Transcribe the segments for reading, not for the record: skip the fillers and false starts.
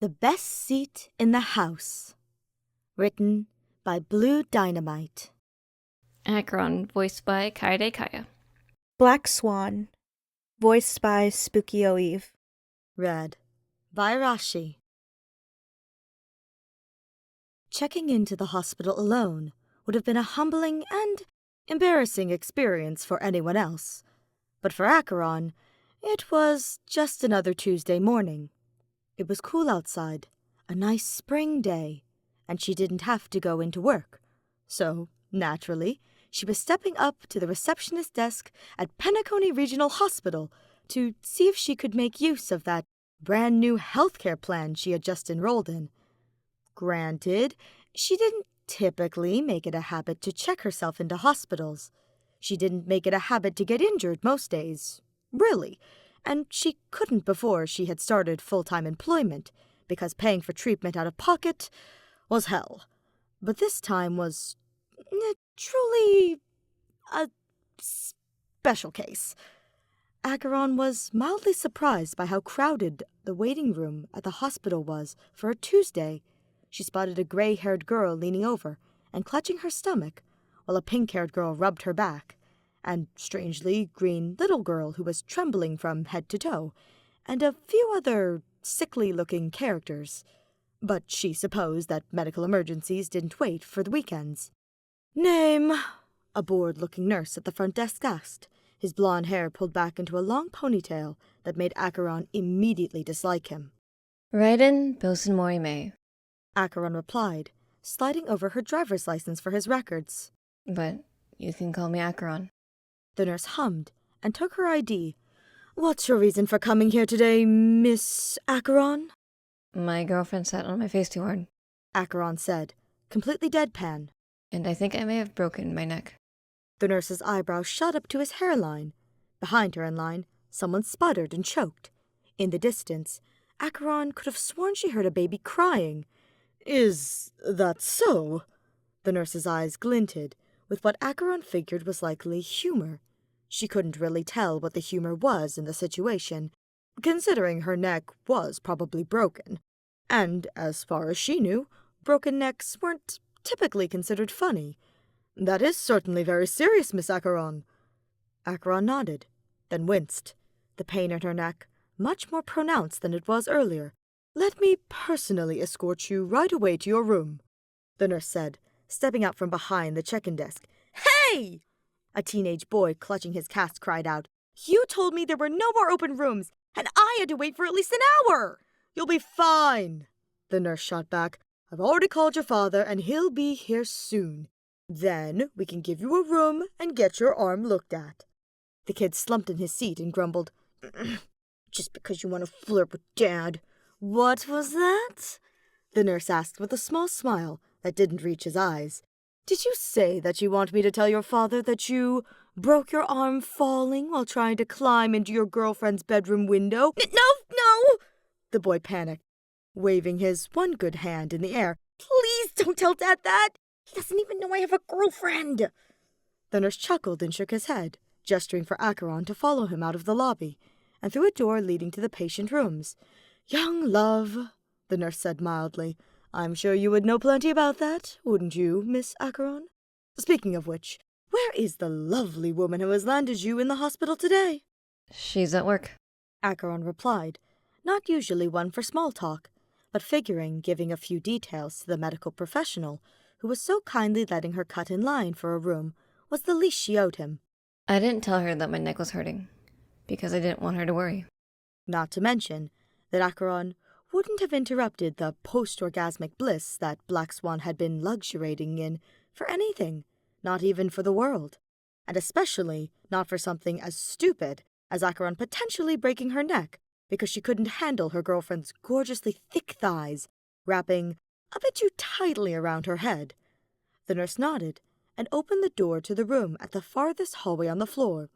The Best Seat in the House. Written by Blue Dynamite. Acheron, voiced by Kaede Kaya. Black Swan, voiced by Spooky Eve. Read by Rashi. Checking into the hospital alone would have been a humbling and embarrassing experience for anyone else. But for Acheron, it was just another Tuesday morning. It was cool outside, a nice spring day, and she didn't have to go into work. So, naturally, she was stepping up to the receptionist desk at Penacony Regional Hospital to see if she could make use of that brand new healthcare plan she had just enrolled in. Granted, she didn't typically make it a habit to check herself into hospitals. She didn't make it a habit to get injured most days, really, and she couldn't before she had started full-time employment, because paying for treatment out of pocket was hell. But this time was truly a special case. Acheron was mildly surprised by how crowded the waiting room at the hospital was for a Tuesday. She spotted a gray-haired girl leaning over and clutching her stomach, while a pink-haired girl rubbed her back, and strangely green little girl who was trembling from head to toe, and a few other sickly-looking characters. But she supposed that medical emergencies didn't wait for the weekends. "Name?" a bored-looking nurse at the front desk asked, his blonde hair pulled back into a long ponytail that made Acheron immediately dislike him. Raiden Bosun Morime. Acheron replied, sliding over her driver's license for his records. But you can call me Acheron. The nurse hummed and took her ID. "What's your reason for coming here today, Miss Acheron?" My girlfriend sat on my face too hard, Acheron said, completely deadpan. and I think I may have broken my neck. The nurse's eyebrows shot up to his hairline. Behind her in line, someone sputtered and choked. In the distance, Acheron could have sworn she heard a baby crying. "Is that so?" The nurse's eyes glinted, with what Acheron figured was likely humor. She couldn't really tell what the humor was in the situation, considering her neck was probably broken. And, as far as she knew, broken necks weren't typically considered funny. "That is certainly very serious, Miss Acheron." Acheron nodded, then winced, the pain in her neck much more pronounced than it was earlier. "Let me personally escort you right away to your room," the nurse said, stepping out from behind the check-in desk. "Hey!" A teenage boy clutching his cast cried out. "You told me there were no more open rooms, and I had to wait for at least an hour!" "You'll be fine," the nurse shot back. "I've already called your father, and he'll be here soon. Then we can give you a room and get your arm looked at." The kid slumped in his seat and grumbled, "Just because you want to flirt with Dad." "What was that?" the nurse asked with a small smile that didn't reach his eyes. "Did you say that you want me to tell your father that you broke your arm falling while trying to climb into your girlfriend's bedroom window?" No! The boy panicked, waving his one good hand in the air. "Please don't tell Dad that! He doesn't even know I have a girlfriend!" The nurse chuckled and shook his head, gesturing for Acheron to follow him out of the lobby, and through a door leading to the patient rooms. "Young love," the nurse said mildly, "I'm sure you would know plenty about that, wouldn't you, Miss Acheron? Speaking of which, where is the lovely woman who has landed you in the hospital today?" She's at work. Acheron replied, not usually one for small talk, but figuring giving a few details to the medical professional who was so kindly letting her cut in line for a room was the least she owed him. I didn't tell her that my neck was hurting, because I didn't want her to worry. Not to mention that Acheron wouldn't have interrupted the post-orgasmic bliss that Black Swan had been luxuriating in for anything, not even for the world, and especially not for something as stupid as Acheron potentially breaking her neck because she couldn't handle her girlfriend's gorgeously thick thighs wrapping a bit too tightly around her head. The nurse nodded and opened the door to the room at the farthest hallway on the floor.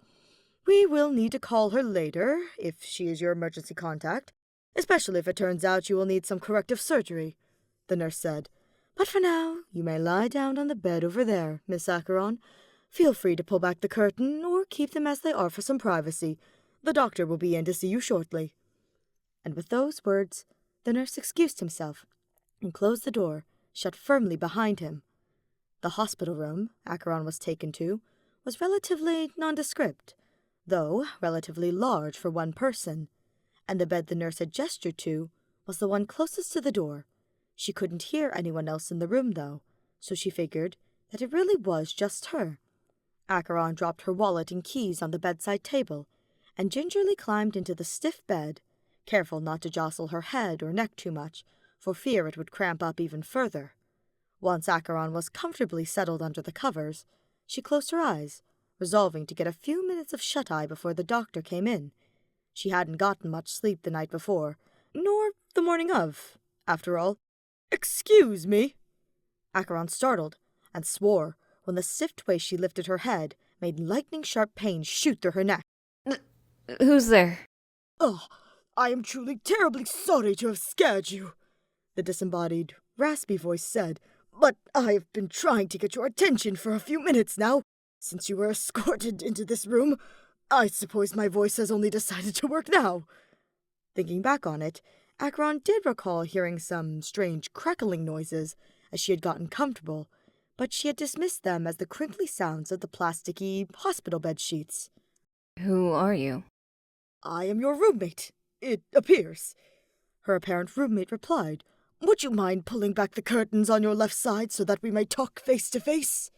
"We will need to call her later, if she is your emergency contact, especially if it turns out you will need some corrective surgery," the nurse said. "But for now, you may lie down on the bed over there, Miss Acheron. Feel free to pull back the curtain or keep them as they are for some privacy. The doctor will be in to see you shortly." And with those words, The nurse excused himself and closed the door, shut firmly behind him. The hospital room Acheron was taken to was relatively nondescript, though relatively large for one person, and the bed the nurse had gestured to was the one closest to the door. She couldn't hear anyone else in the room, though, so she figured that it really was just her. Acheron dropped her wallet and keys on the bedside table and gingerly climbed into the stiff bed, careful not to jostle her head or neck too much, for fear it would cramp up even further. Once Acheron was comfortably settled under the covers, she closed her eyes, resolving to get a few minutes of shut-eye before the doctor came in. She hadn't gotten much sleep the night before, nor the morning of, after all. "Excuse me!" Acheron startled, and swore when the stiff way she lifted her head made lightning-sharp pains shoot through her neck. Who's there? "Oh, I am truly terribly sorry to have scared you," the disembodied, raspy voice said, "but I have been trying to get your attention for a few minutes now, since you were escorted into this room. I suppose my voice has only decided to work now." Thinking back on it, Acheron did recall hearing some strange crackling noises as she had gotten comfortable, but she had dismissed them as the crinkly sounds of the plasticky hospital bed sheets. Who are you? "I am your roommate, it appears," her apparent roommate replied. "Would you mind pulling back the curtains on your left side so that we may talk face to face?"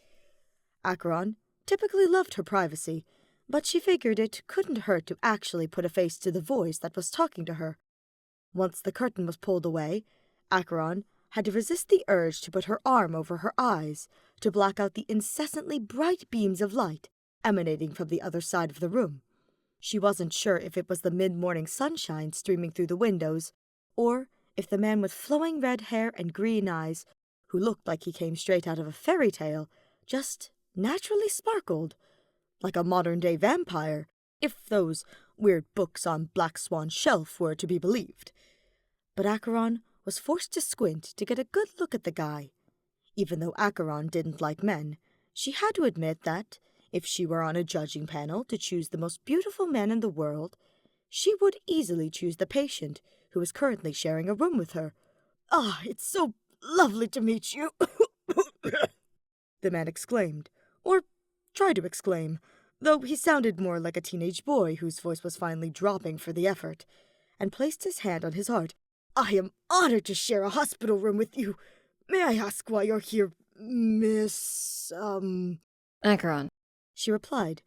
Acheron typically loved her privacy, but she figured it couldn't hurt to actually put a face to the voice that was talking to her. Once the curtain was pulled away, Acheron had to resist the urge to put her arm over her eyes to block out the incessantly bright beams of light emanating from the other side of the room. She wasn't sure if it was the mid-morning sunshine streaming through the windows, or if the man with flowing red hair and green eyes, who looked like he came straight out of a fairy tale, just naturally sparkled, like a modern-day vampire, if those weird books on Black Swan's shelf were to be believed. But Acheron was forced to squint to get a good look at the guy. Even though Acheron didn't like men, she had to admit that, if she were on a judging panel to choose the most beautiful man in the world, she would easily choose the patient who is currently sharing a room with her. "Ah, it's so lovely to meet you," the man exclaimed, or tried to exclaim, though he sounded more like a teenage boy whose voice was finally dropping for the effort, and placed his hand on his heart. "I am honored to share a hospital room with you. May I ask why you're here, Miss, Acheron. she replied,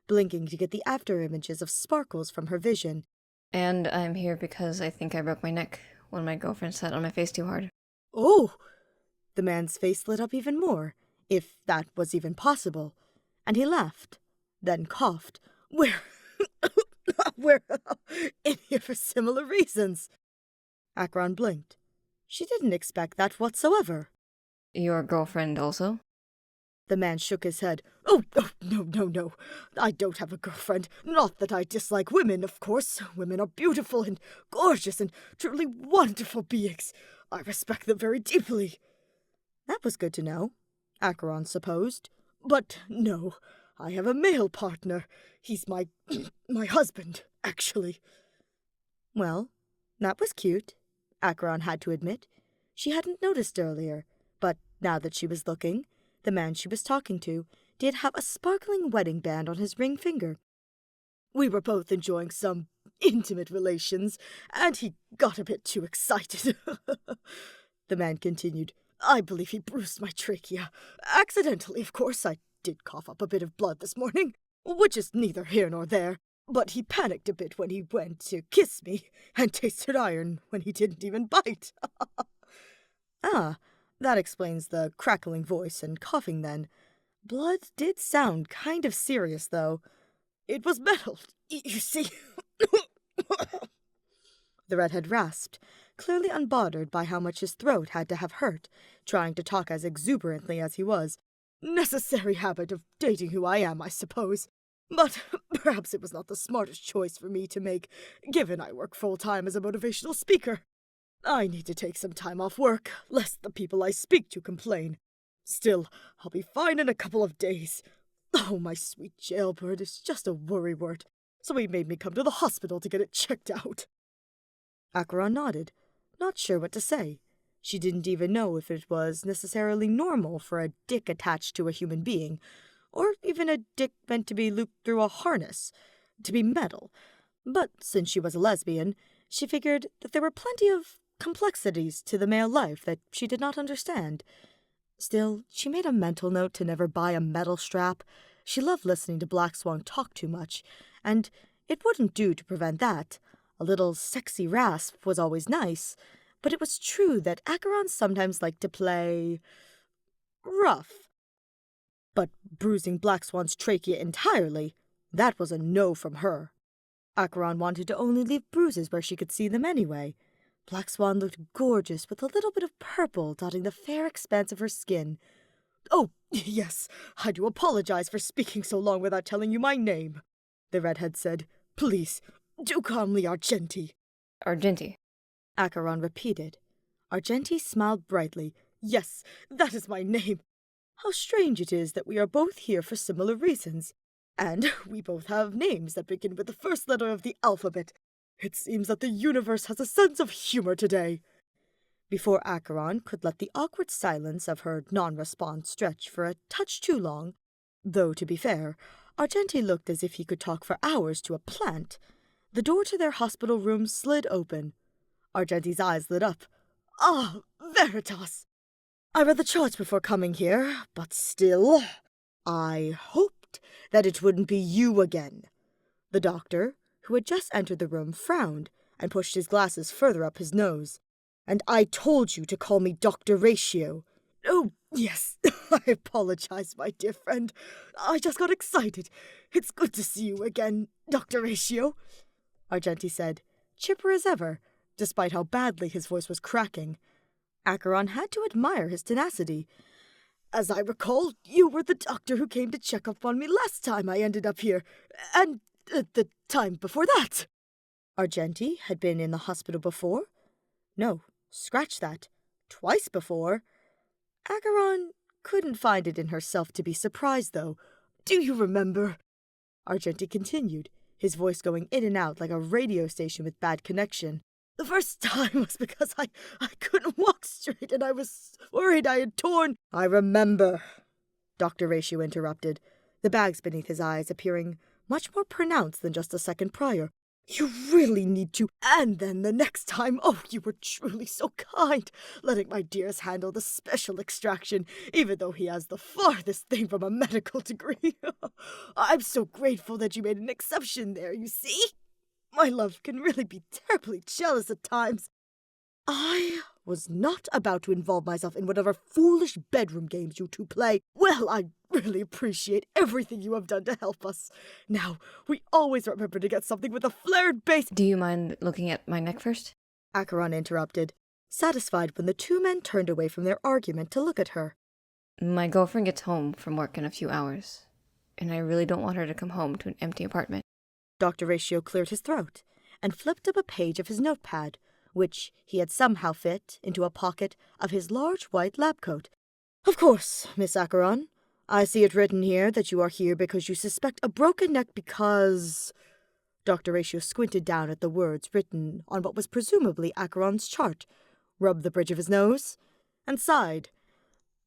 blinking to get the after-images of sparkles from her vision. And I'm here because I think I broke my neck when my girlfriend sat on my face too hard. "Oh!" The man's face lit up even more, if that was even possible, and he laughed, then coughed. We're in here for similar reasons." Acheron blinked. She didn't expect that whatsoever. Your girlfriend also? The man shook his head. Oh, no. I don't have a girlfriend. Not that I dislike women, of course. Women are beautiful and gorgeous and truly wonderful beings. I respect them very deeply." That was good to know, Acheron supposed. "But no, I have a male partner. He's my husband, actually." Well, that was cute, Acheron had to admit. She hadn't noticed earlier, but now that she was looking, the man she was talking to did have a sparkling wedding band on his ring finger. "We were both enjoying some intimate relations, and he got a bit too excited," the man continued. "I believe he bruised my trachea. Accidentally, of course. I did cough up a bit of blood this morning, which is neither here nor there. But he panicked a bit when he went to kiss me, and tasted iron when he didn't even bite." Ah, that explains the crackling voice and coughing then. Blood did sound kind of serious, though. "It was metal, you see." The redhead rasped, clearly unbothered by how much his throat had to have hurt, trying to talk as exuberantly as he was. "Necessary habit of dating who I am, I suppose. But perhaps it was not the smartest choice for me to make, given I work full-time as a motivational speaker. I need to take some time off work, lest the people I speak to complain. Still, I'll be fine in a couple of days. Oh, my sweet jailbird is just a worrywart, so he made me come to the hospital to get it checked out." Acheron nodded, not sure what to say. She didn't even know if it was necessarily normal for a dick attached to a human being, or even a dick meant to be looped through a harness, to be metal. But since she was a lesbian, she figured that there were plenty of complexities to the male life that she did not understand. Still, she made a mental note to never buy a metal strap. She loved listening to Black Swan talk too much, and it wouldn't do to prevent that. A little sexy rasp was always nice, but it was true that Acheron sometimes liked to play rough. But bruising Black Swan's trachea entirely, that was a no from her. Acheron wanted to only leave bruises where she could see them anyway. Black Swan looked gorgeous with a little bit of purple dotting the fair expanse of her skin. "Oh, yes, I do apologize for speaking so long without telling you my name," the redhead said. "Please, do call me Argenti." Argenti. Acheron repeated. Argenti smiled brightly. "Yes, that is my name. How strange it is that we are both here for similar reasons. And we both have names that begin with the first letter of the alphabet. It seems that the universe has a sense of humor today." Before Acheron could let the awkward silence of her non-response stretch for a touch too long, though to be fair, Argenti looked as if he could talk for hours to a plant, the door to their hospital room slid open. Argenti's eyes lit up. "Ah, Veritas! I read the charts before coming here, but still, I hoped that it wouldn't be you again." The doctor, who had just entered the room, frowned and pushed his glasses further up his nose. "And I told you to call me Dr. Ratio." "Oh, yes, I apologize, my dear friend. I just got excited. It's good to see you again, Dr. Ratio," Argenti said, chipper as ever, despite how badly his voice was cracking. Acheron had to admire his tenacity. "As I recall, you were the doctor who came to check up on me last time I ended up here, and the time before that." Argenti had been in the hospital before? No, scratch that. Twice before. Acheron couldn't find it in herself to be surprised, though. "Do you remember?" Argenti continued, his voice going in and out like a radio station with bad connection. "The first time was because I couldn't walk straight and I was worried I had torn—" "I remember," Dr. Ratio interrupted, the bags beneath his eyes appearing much more pronounced than just a second prior. "You really need to. And then the next time, oh, you were truly so kind, letting my dearest handle the special extraction, even though he has the farthest thing from a medical degree. I'm so grateful that you made an exception there, you see? My love can really be terribly jealous at times. I was not about to involve myself in whatever foolish bedroom games you two play. Well, I really appreciate everything you have done to help us. Now, we always remember to get something with a flared base—" Do you mind looking at my neck first? Acheron interrupted, satisfied when the two men turned away from their argument to look at her. My girlfriend gets home from work in a few hours, and I really don't want her to come home to an empty apartment. Dr. Ratio cleared his throat and flipped up a page of his notepad, which he had somehow fit into a pocket of his large white lab coat. "Of course, Miss Acheron. I see it written here that you are here because you suspect a broken neck because—" Dr. Ratio squinted down at the words written on what was presumably Acheron's chart, rubbed the bridge of his nose, and sighed.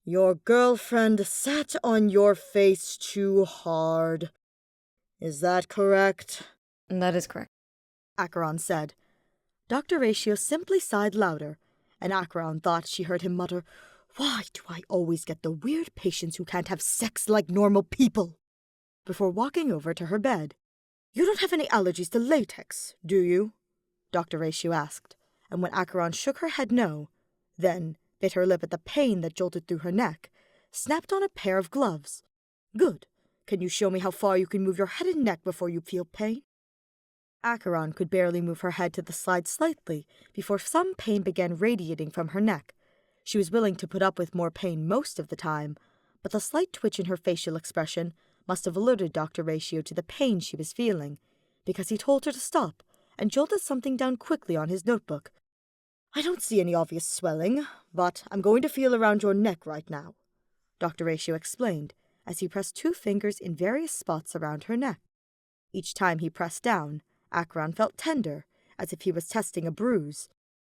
"Your girlfriend sat on your face too hard. Is that correct?" That is correct. Acheron said. Dr. Ratio simply sighed louder, and Acheron thought she heard him mutter, "Why do I always get the weird patients who can't have sex like normal people?" before walking over to her bed. "You don't have any allergies to latex, do you?" Dr. Ratio asked, and when Acheron shook her head no, then bit her lip at the pain that jolted through her neck, snapped on a pair of gloves. "Good. Can you show me how far you can move your head and neck before you feel pain?" Acheron could barely move her head to the side slightly before some pain began radiating from her neck. She was willing to put up with more pain most of the time, but the slight twitch in her facial expression must have alerted Dr. Ratio to the pain she was feeling, because he told her to stop and jotted something down quickly on his notebook. "I don't see any obvious swelling, but I'm going to feel around your neck right now," Dr. Ratio explained, as he pressed 2 fingers in various spots around her neck. Each time he pressed down, Acheron felt tender, as if he was testing a bruise.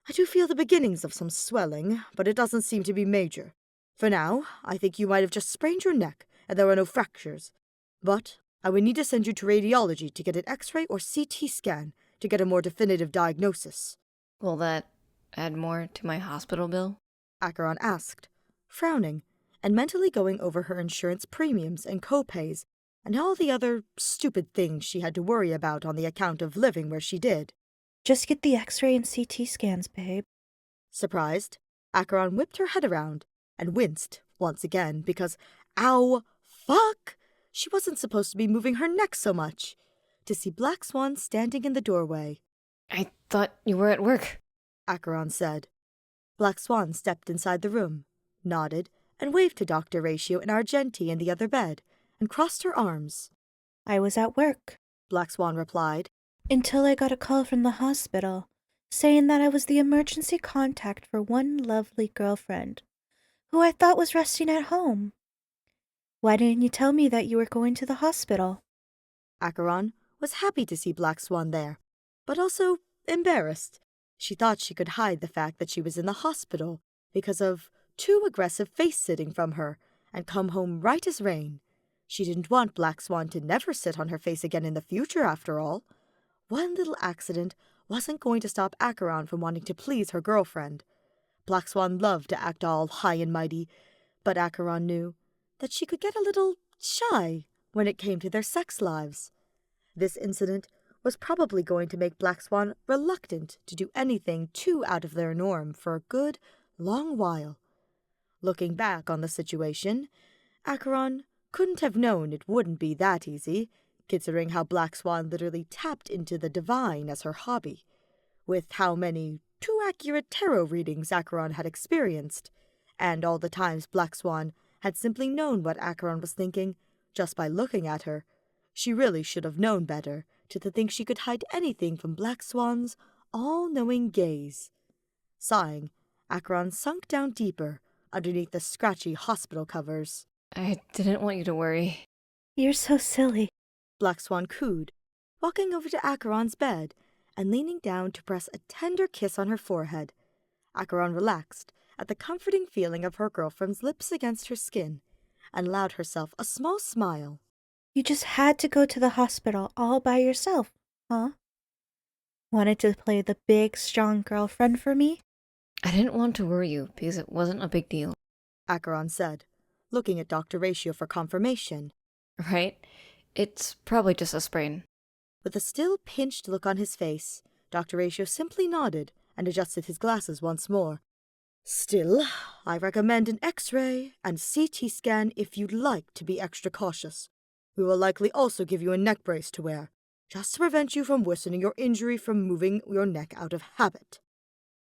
I do feel the beginnings of some swelling, but it doesn't seem to be major. For now, I think you might have just sprained your neck, and there are no fractures. But I would need to send you to radiology to get an X-ray or CT scan to get a more definitive diagnosis. Will that add more to my hospital bill? Acheron asked, frowning, and mentally going over her insurance premiums and co-pays and all the other stupid things she had to worry about on the account of living where she did. Just get the X-ray and CT scans, babe. Surprised, Acheron whipped her head around and winced once again because, ow, fuck, she wasn't supposed to be moving her neck so much, to see Black Swan standing in the doorway. I thought you were at work. Acheron said. Black Swan stepped inside the room, nodded, and waved to Dr. Ratio and Argenti in the other bed, and crossed her arms. I was at work. Black Swan replied. Until I got a call from the hospital, saying that I was the emergency contact for one lovely girlfriend, who I thought was resting at home. Why didn't you tell me that you were going to the hospital? Acheron was happy to see Black Swan there, but also embarrassed. She thought she could hide the fact that she was in the hospital because of too aggressive face-sitting from her and come home right as rain. She didn't want Black Swan to never sit on her face again in the future, after all. One little accident wasn't going to stop Acheron from wanting to please her girlfriend. Black Swan loved to act all high and mighty, but Acheron knew that she could get a little shy when it came to their sex lives. This incident was probably going to make Black Swan reluctant to do anything too out of their norm for a good, long while. Looking back on the situation, Acheron couldn't have known it wouldn't be that easy, considering how Black Swan literally tapped into the divine as her hobby, with how many too accurate tarot readings Acheron had experienced, and all the times Black Swan had simply known what Acheron was thinking just by looking at her. She really should have known better to think she could hide anything from Black Swan's all-knowing gaze. Sighing, Acheron sunk down deeper underneath the scratchy hospital covers. I didn't want you to worry. You're so silly. Black Swan cooed, walking over to Acheron's bed and leaning down to press a tender kiss on her forehead. Acheron relaxed at the comforting feeling of her girlfriend's lips against her skin and allowed herself a small smile. You just had to go to the hospital all by yourself, huh? Wanted to play the big, strong girlfriend for me? I didn't want to worry you because it wasn't a big deal. Acheron said, looking at Dr. Ratio for confirmation. Right? It's probably just a sprain. With a still pinched look on his face, Dr. Ratio simply nodded and adjusted his glasses once more. Still, I recommend an X-ray and CT scan if you'd like to be extra cautious. We will likely also give you a neck brace to wear, just to prevent you from worsening your injury from moving your neck out of habit.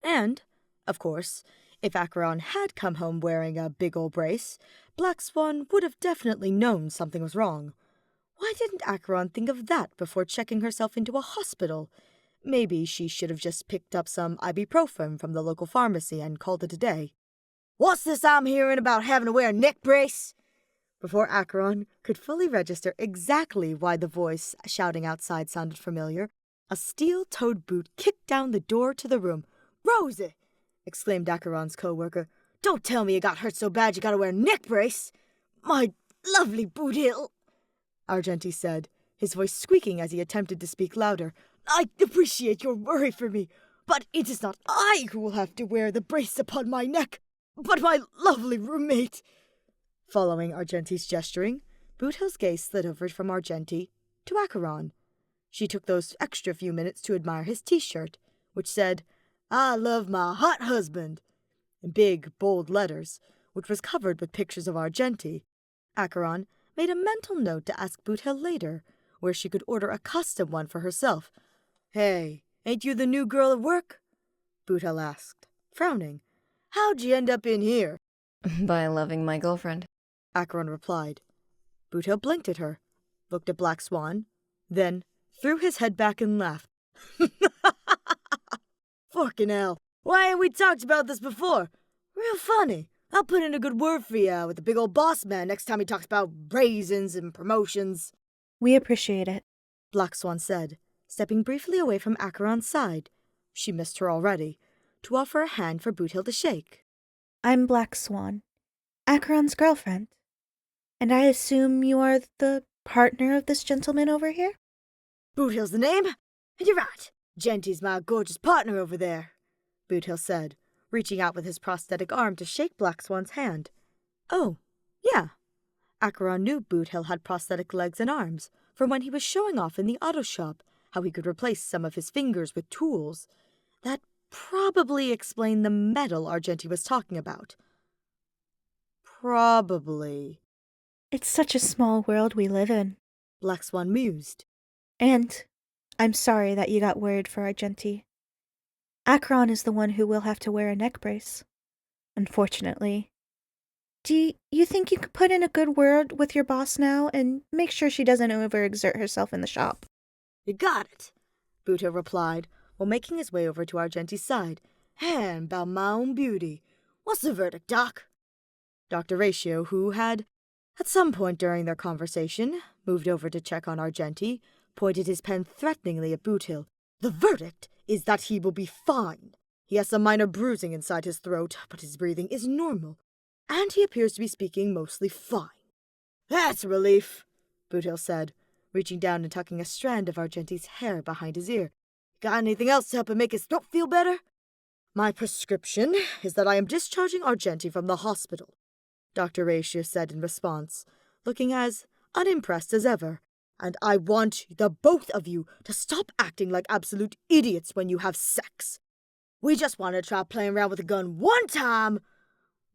And, of course, if Acheron had come home wearing a big old brace, Black Swan would have definitely known something was wrong. Why didn't Acheron think of that before checking herself into a hospital? Maybe she should have just picked up some ibuprofen from the local pharmacy and called it a day. What's this I'm hearing about having to wear a neck brace? Before Acheron could fully register exactly why the voice shouting outside sounded familiar, a steel-toed boot kicked down the door to the room. "Rosie!" exclaimed Acheron's co-worker. "Don't tell me you got hurt so bad you gotta wear a neck brace! My lovely boot heel!" Argenti said, his voice squeaking as he attempted to speak louder. "I appreciate your worry for me, but it is not I who will have to wear the brace upon my neck, but my lovely roommate." Following Argenti's gesturing, Boothill's gaze slid over from Argenti to Acheron. She took those extra few minutes to admire his T-shirt, which said, "I love my hot husband," in big, bold letters, which was covered with pictures of Argenti. Acheron made a mental note to ask Boothill later, where she could order a custom one for herself. "Hey, ain't you the new girl at work?" Boothill asked, frowning. "How'd you end up in here?" By loving my girlfriend. Acheron replied. Boothill blinked at her, looked at Black Swan, then threw his head back and laughed. "Fucking hell, why ain't we talked about this before? Real funny. I'll put in a good word for you with the big old boss man next time he talks about raisins and promotions." We appreciate it. Black Swan said, stepping briefly away from Acheron's side. She missed her already. to offer a hand for Boothill to shake. I'm Black Swan, Acheron's girlfriend. And I assume you are the partner of this gentleman over here? Boothill's the name? And you're right. Genty's my gorgeous partner over there, Boothill said, reaching out with his prosthetic arm to shake Black Swan's hand. Oh, yeah. Acheron knew Boothill had prosthetic legs and arms from when he was showing off in the auto shop how he could replace some of his fingers with tools. That probably explained the medal Argenti was talking about. Probably. It's such a small world we live in. Black Swan mused. And I'm sorry that you got worried for Argenti. Acheron is the one who will have to wear a neck brace. Unfortunately. Do you think you could put in a good word with your boss now and make sure she doesn't overexert herself in the shop? You got it, Boothill replied, while making his way over to Argenti's side. And about my own beauty. What's the verdict, Doc? Dr. Ratio, who had, at some point during their conversation, moved over to check on Argenti, pointed his pen threateningly at Boothill. The verdict is that he will be fine. He has some minor bruising inside his throat, but his breathing is normal, and he appears to be speaking mostly fine. That's a relief, Boothill said, reaching down and tucking a strand of Argenti's hair behind his ear. Got anything else to help him make his throat feel better? My prescription is that I am discharging Argenti from the hospital, Dr. Ratio said in response, looking as unimpressed as ever. And I want the both of you to stop acting like absolute idiots when you have sex. We just want to try playing around with a gun one time.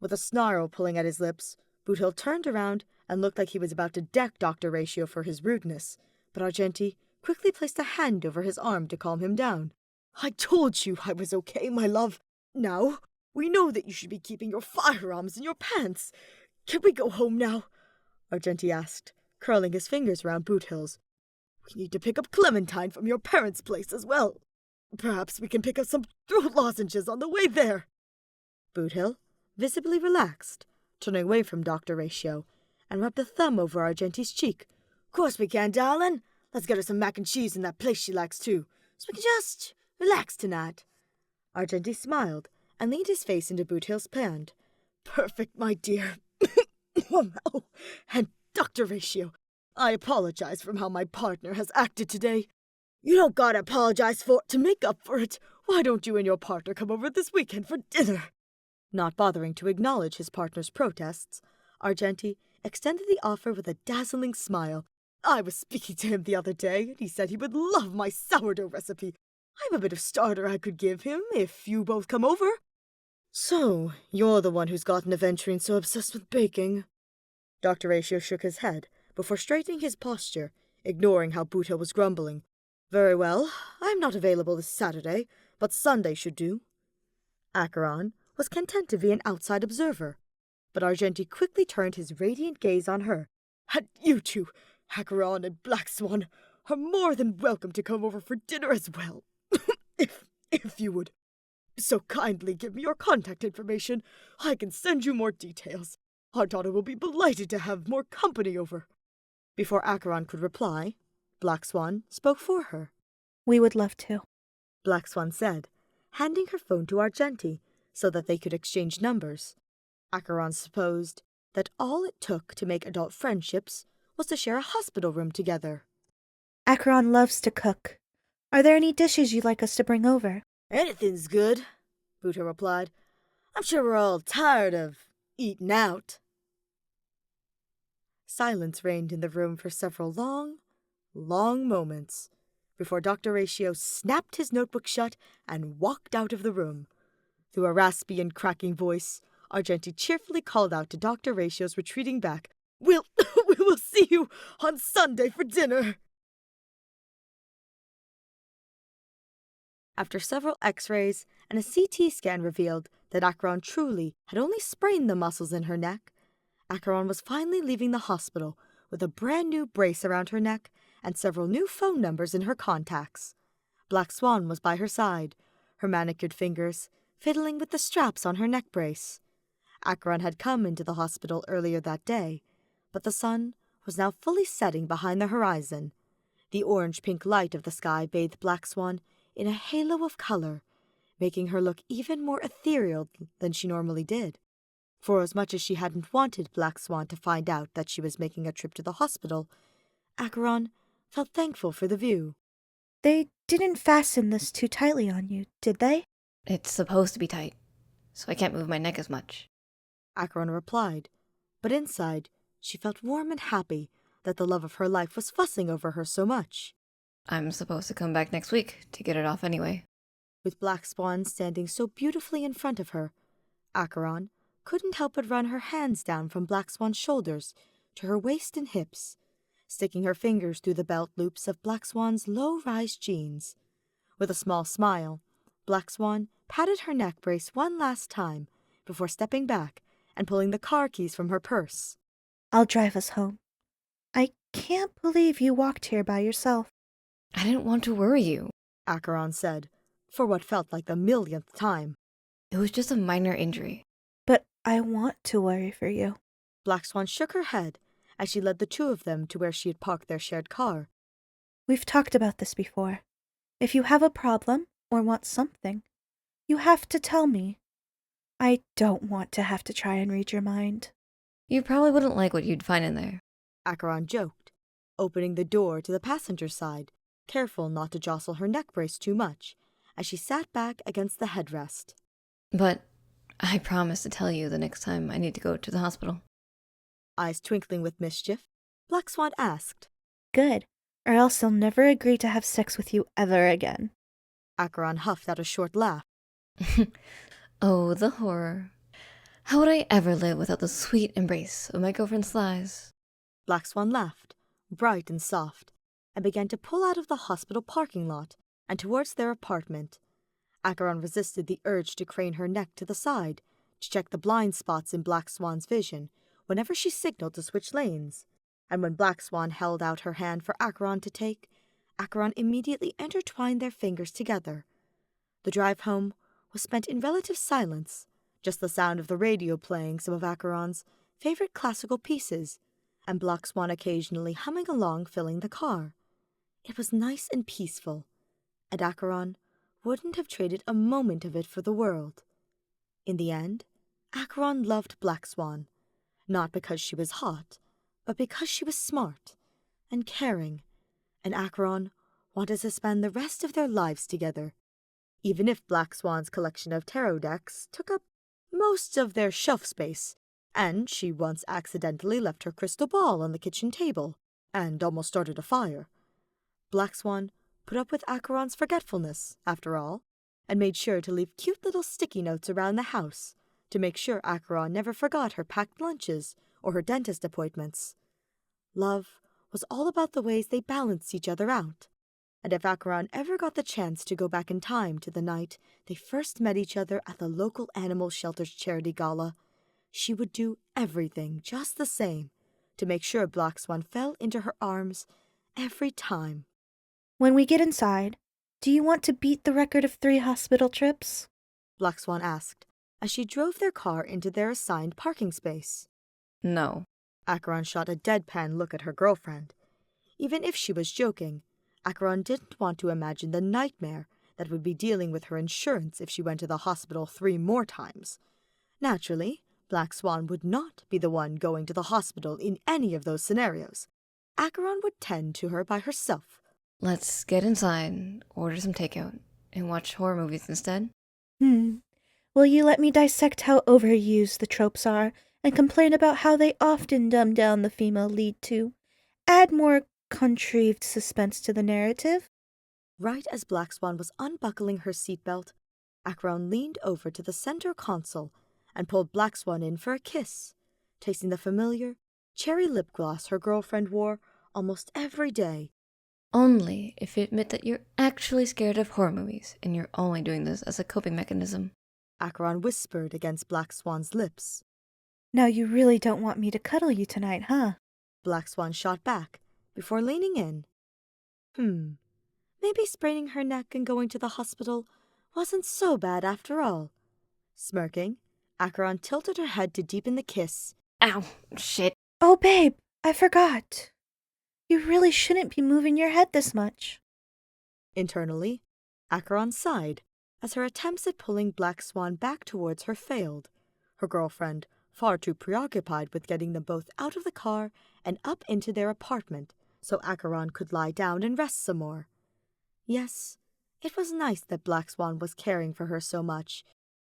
With a snarl pulling at his lips, Boothill turned around and looked like he was about to deck Dr. Ratio for his rudeness, but Argenti quickly placed a hand over his arm to calm him down. I told you I was okay, my love. Now, we know that you should be keeping your firearms in your pants. Can we go home now? Argenti asked, curling his fingers around Boothill's. We need to pick up Clementine from your parents' place as well. Perhaps we can pick up some throat lozenges on the way there. Boothill, visibly relaxed, turning away from Dr. Ratio, and rubbed a thumb over Argenti's cheek. Course we can, darling. Let's get her some mac and cheese in that place she likes too, so we can just relax tonight. Argenti smiled and leaned his face into Boothill's hand. Perfect, my dear. Oh, no. And Dr. Ratio, I apologize for how my partner has acted today. You don't gotta apologize for it to make up for it. Why don't you and your partner come over this weekend for dinner? Not bothering to acknowledge his partner's protests, Argenti extended the offer with a dazzling smile. I was speaking to him the other day, and he said he would love my sourdough recipe. I have a bit of starter I could give him if you both come over. So, you're the one who's gotten Aventurine so obsessed with baking. Dr. Ratio shook his head before straightening his posture, ignoring how Boothill was grumbling. Very well, I'm not available this Saturday, but Sunday should do. Acheron was content to be an outside observer, but Argenti quickly turned his radiant gaze on her. And you two, Acheron and Black Swan, are more than welcome to come over for dinner as well, if you would. So kindly give me your contact information. I can send you more details. Our daughter will be delighted to have more company over. Before Acheron could reply, Black Swan spoke for her. We would love to, Black Swan said, handing her phone to Argenti so that they could exchange numbers. Acheron supposed that all it took to make adult friendships was to share a hospital room together. Acheron loves to cook. Are there any dishes you'd like us to bring over? Anything's good, Boothill replied. I'm sure we're all tired of eating out. Silence reigned in the room for several long moments before Dr. Ratio snapped his notebook shut and walked out of the room. Through a raspy and cracking voice, Argenti cheerfully called out to Dr. Ratio's retreating back, we will see you on Sunday for dinner. After several x-rays and a CT scan revealed that Acheron truly had only sprained the muscles in her neck, Acheron was finally leaving the hospital with a brand new brace around her neck and several new phone numbers in her contacts. Black Swan was by her side, her manicured fingers fiddling with the straps on her neck brace. Acheron had come into the hospital earlier that day, but the sun was now fully setting behind the horizon. The orange-pink light of the sky bathed Black Swan in a halo of color, making her look even more ethereal than she normally did. For as much as she hadn't wanted Black Swan to find out that she was making a trip to the hospital, Acheron felt thankful for the view. They didn't fasten this too tightly on you, did they? It's supposed to be tight, so I can't move my neck as much. Acheron replied, but inside she felt warm and happy that the love of her life was fussing over her so much. I'm supposed to come back next week to get it off anyway. With Black Swan standing so beautifully in front of her, Acheron couldn't help but run her hands down from Black Swan's shoulders to her waist and hips, sticking her fingers through the belt loops of Black Swan's low-rise jeans. With a small smile, Black Swan patted her neck brace one last time before stepping back and pulling the car keys from her purse. I'll drive us home. I can't believe you walked here by yourself. I didn't want to worry you. Acheron said, for what felt like the millionth time. It was just a minor injury. But I want to worry for you. Black Swan shook her head as she led the two of them to where she had parked their shared car. We've talked about this before. If you have a problem or want something, you have to tell me. I don't want to have to try and read your mind. You probably wouldn't like what you'd find in there. Acheron joked, opening the door to the passenger side, careful not to jostle her neck brace too much, as she sat back against the headrest. But I promise to tell you the next time I need to go to the hospital. Eyes twinkling with mischief, Black Swan asked. Good, or else I'll never agree to have sex with you ever again. Acheron huffed out a short laugh. Oh, the horror. How would I ever live without the sweet embrace of my girlfriend's thighs? Black Swan laughed, bright and soft, and began to pull out of the hospital parking lot and towards their apartment. Acheron resisted the urge to crane her neck to the side to check the blind spots in Black Swan's vision whenever she signaled to switch lanes, and when Black Swan held out her hand for Acheron to take, Acheron immediately intertwined their fingers together. The drive home was spent in relative silence, just the sound of the radio playing some of Acheron's favorite classical pieces, and Black Swan occasionally humming along filling the car. It was nice and peaceful, and Acheron wouldn't have traded a moment of it for the world. In the end, Acheron loved Black Swan, not because she was hot, but because she was smart and caring, and Acheron wanted to spend the rest of their lives together, even if Black Swan's collection of tarot decks took up most of their shelf space, and she once accidentally left her crystal ball on the kitchen table and almost started a fire. Black Swan put up with Acheron's forgetfulness, after all, and made sure to leave cute little sticky notes around the house to make sure Acheron never forgot her packed lunches or her dentist appointments. Love was all about the ways they balanced each other out, and if Acheron ever got the chance to go back in time to the night they first met each other at the local animal shelter's charity gala, she would do everything just the same to make sure Black Swan fell into her arms every time. When we get inside, do you want to beat the record of 3 hospital trips? Black Swan asked, as she drove their car into their assigned parking space. No. Acheron shot a deadpan look at her girlfriend. Even if she was joking, Acheron didn't want to imagine the nightmare that would be dealing with her insurance if she went to the hospital 3 more times. Naturally, Black Swan would not be the one going to the hospital in any of those scenarios. Acheron would tend to her by herself. Let's get inside, order some takeout, and watch horror movies instead. Will you let me dissect how overused the tropes are and complain about how they often dumb down the female lead to add more contrived suspense to the narrative? Right as Black Swan was unbuckling her seatbelt, Acheron leaned over to the center console and pulled Black Swan in for a kiss, tasting the familiar cherry lip gloss her girlfriend wore almost every day. Only if you admit that you're actually scared of horror movies and you're only doing this as a coping mechanism. Acheron whispered against Black Swan's lips. Now you really don't want me to cuddle you tonight, huh? Black Swan shot back before leaning in. Maybe spraining her neck and going to the hospital wasn't so bad after all. Smirking, Acheron tilted her head to deepen the kiss. Ow, shit. Oh, babe, I forgot. You really shouldn't be moving your head this much. Internally, Acheron sighed as her attempts at pulling Black Swan back towards her failed, her girlfriend far too preoccupied with getting them both out of the car and up into their apartment so Acheron could lie down and rest some more. Yes, it was nice that Black Swan was caring for her so much,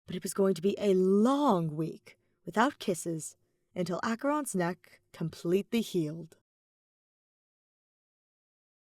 but it was going to be a long week without kisses until Acheron's neck completely healed.